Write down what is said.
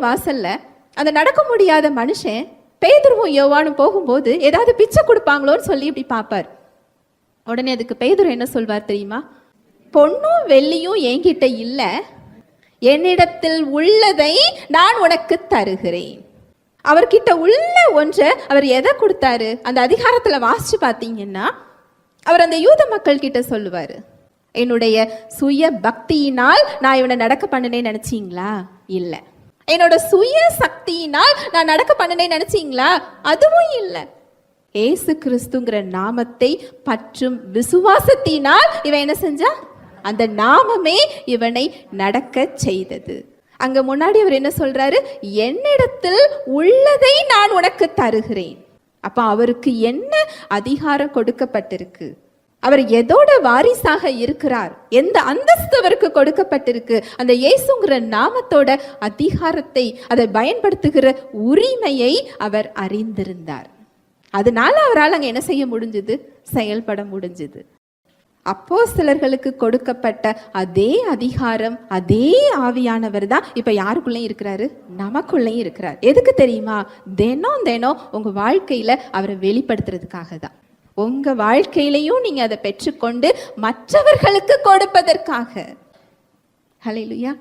வாசல்ல அந்த நடக்க முடியாத மனுஷன் பேதுருவும் யோவானும் போகும்போது ஏதாவது பிச்சை கொடுப்பாங்களோன்னு சொல்லி இப்படி பார்ப்பார். உடனே அதுக்கு பேதுரு என்ன சொல்வார் தெரியுமா? பொன்னும் வெள்ளியும் என்கிட்ட இல்லை, என்னிடத்தில் உள்ளதை நான் உனக்கு தருகிறேன். அவர்கிட்ட உள்ள ஒன்றை அவர் எதை கொடுத்தாரு? அந்த அதிகாரத்துல வாசிச்சு பார்த்தீங்கன்னா அவர் அந்த யூத மக்கள் கிட்ட சொல்லுவாரு, என்னுடைய சுய பக்தியினால் நான் இவனை நடக்க பண்ணினேன்னு நினைச்சீங்களா? இல்லை. என்னோட சுய சக்தியினால் நான் நடக்க பண்ணினேன்னு நினைச்சீங்களா? அதுவும் இல்லை. ஏசு கிறிஸ்துங்கிற நாமத்தை பற்றும் விசுவாசத்தினால் இவன் என்ன செஞ்சா? அந்த நாமமே இவனை நடக்க செய்தது. அங்க முன்னாடி அவர் என்ன சொல்றாரு? என்னிடத்தில் உள்ளதை நான் உனக்கு தருகிறேன். அப்ப அவருக்கு என்ன அதிகாரம் கொடுக்கப்பட்டிருக்கு? அவர் எதோட வாரிசாக இருக்கிறார்? எந்த அந்தஸ்து அவருக்கு கொடுக்கப்பட்டிருக்கு? அந்த இயேசுங்கிற நாமத்தோட அதிகாரத்தை, அதை பயன்படுத்துகிற உரிமையை அவர் அறிந்திருந்தார். அதனால அவரால் அங்க என்ன செய்ய முடிஞ்சது? செயல்பட முடிஞ்சது. அப்போஸ்தலர்களுக்கு கொடுக்கப்பட்ட அதே அதிகாரம், அதே ஆவியானவர் தான் இப்ப யாருக்குள்ளேயும் இருக்கிறாரு? நமக்குள்ளேயும் இருக்கிறார். எதுக்கு தெரியுமா? தினம் தினம் உங்க வாழ்க்கையில அவரை வெளிப்படுத்துறதுக்காக தான். உங்க வாழ்க்கையிலையும் நீங்க அதை பெற்றுக்கொண்டு மற்றவர்களுக்கு கொடுப்பதற்காக. ஹல்லேலூயா.